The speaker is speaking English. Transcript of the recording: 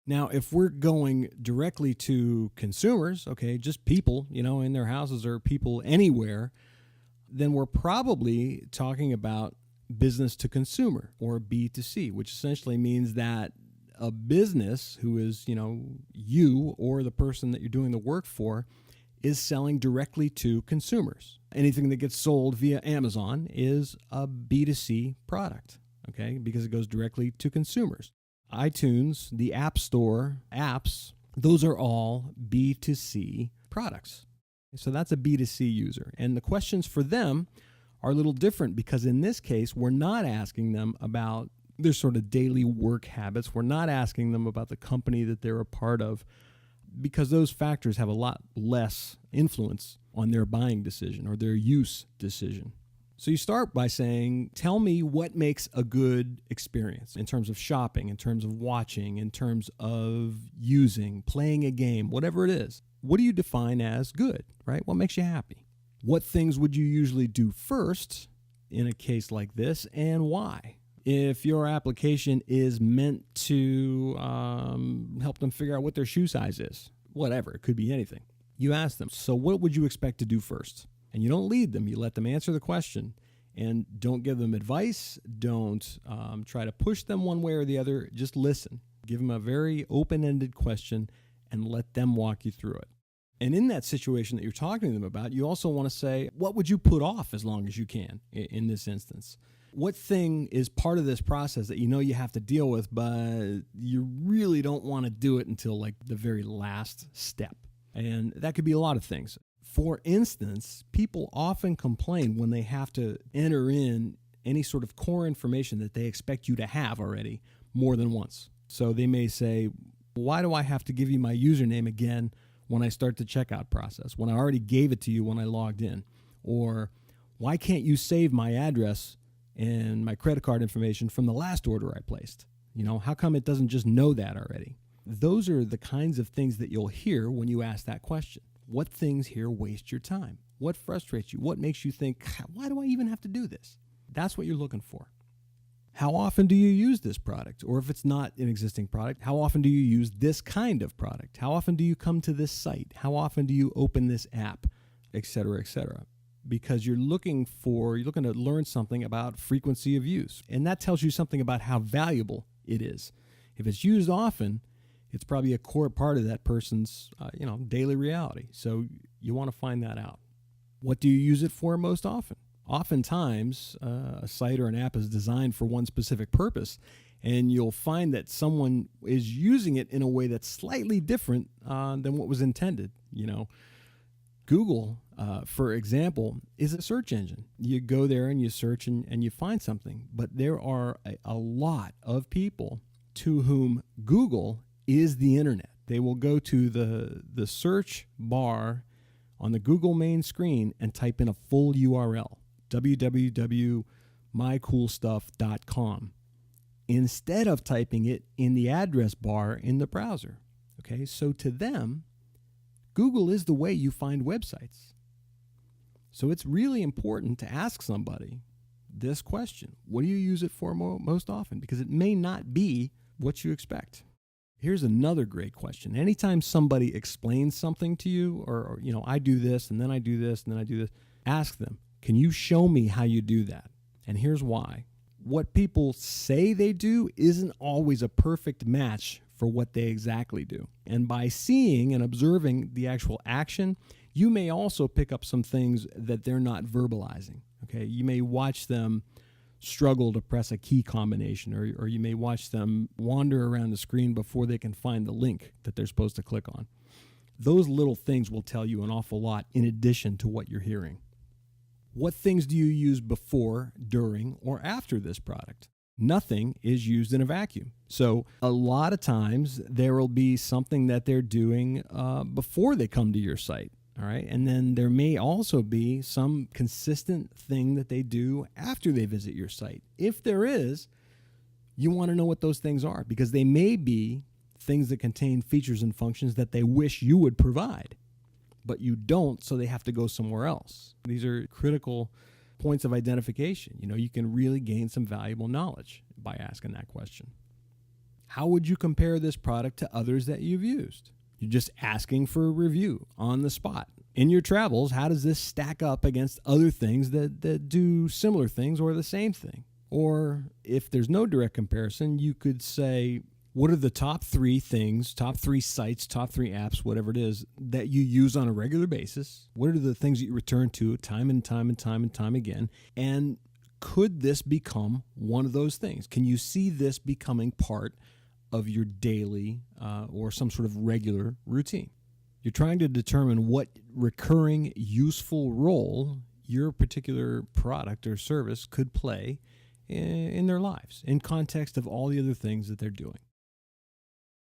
Now, if we're going directly to consumers, okay, just people, in their houses or people anywhere, then we're probably talking about business to consumer or B2C, which essentially means that a business who is, you or the person that you're doing the work for is selling directly to consumers. Anything that gets sold via Amazon is a B2C product, okay, because it goes directly to consumers. iTunes, the App Store, apps, those are all B2C products. So that's a B2C user. And the questions for them are a little different because in this case, we're not asking them about their sort of daily work habits. We're not asking them about the company that they're a part of because those factors have a lot less influence on their buying decision or their use decision. So you start by saying, tell me what makes a good experience in terms of shopping, in terms of watching, in terms of using, playing a game, whatever it is. What do you define as good, right? What makes you happy? What things would you usually do first in a case like this and why? If your application is meant to help them figure out what their shoe size is, whatever, it could be anything. You ask them, so what would you expect to do first? And you don't lead them. You let them answer the question and don't give them advice. Don't try to push them one way or the other. Just listen. Give them a very open-ended question and let them walk you through it. And in that situation that you're talking to them about, you also want to say, what would you put off as long as you can in this instance? What thing is part of this process that you have to deal with, but you really don't want to do it until like the very last step? And that could be a lot of things. For instance, people often complain when they have to enter in any sort of core information that they expect you to have already more than once. So they may say, why do I have to give you my username again when I start the checkout process, when I already gave it to you when I logged in? Or why can't you save my address and my credit card information from the last order I placed? How come it doesn't just know that already? Those are the kinds of things that you'll hear when you ask that question. What things here waste your time? What frustrates you? What makes you think, why do I even have to do this? That's what you're looking for. How often do you use this product? Or if it's not an existing product, how often do you use this kind of product? How often do you come to this site? How often do you open this app, et cetera, et cetera? Because you're looking to learn something about frequency of use. And that tells you something about how valuable it is. If it's used often, it's probably a core part of that person's, daily reality. So you want to find that out. What do you use it for most often? Oftentimes, a site or an app is designed for one specific purpose, and you'll find that someone is using it in a way that's slightly different than what was intended. Google, for example, is a search engine. You go there and you search and you find something, but there are a lot of people to whom Google is the internet. They will go to the search bar on the Google main screen and type in a full URL, www.mycoolstuff.com, instead of typing it in the address bar in the browser. Okay, so to them, Google is the way you find websites. So it's really important to ask somebody this question. What do you use it for most often? Because it may not be what you expect. Here's another great question. Anytime somebody explains something to you, or I do this, and then I do this, and then I do this, ask them, can you show me how you do that? And here's why. What people say they do isn't always a perfect match for what they exactly do. And by seeing and observing the actual action, you may also pick up some things that they're not verbalizing. Okay, you may watch them struggle to press a key combination, or you may watch them wander around the screen before they can find the link that they're supposed to click on. Those little things will tell you an awful lot in addition to what you're hearing. What things do you use before, during, or after this product? Nothing is used in a vacuum. So a lot of times there will be something that they're doing before they come to your site. All right. And then there may also be some consistent thing that they do after they visit your site. If there is, you want to know what those things are, because they may be things that contain features and functions that they wish you would provide, but you don't, so they have to go somewhere else. These are critical points of identification. You can really gain some valuable knowledge by asking that question. How would you compare this product to others that you've used? You're just asking for a review on the spot. In your travels, how does this stack up against other things that do similar things or the same thing? Or if there's no direct comparison, you could say, what are the top 3 things, top 3 sites, top 3 apps, whatever it is, that you use on a regular basis? What are the things that you return to time and time and time and time again? And could this become one of those things? Can you see this becoming part of your daily or some sort of regular routine? You're trying to determine what recurring useful role your particular product or service could play in their lives in context of all the other things that they're doing.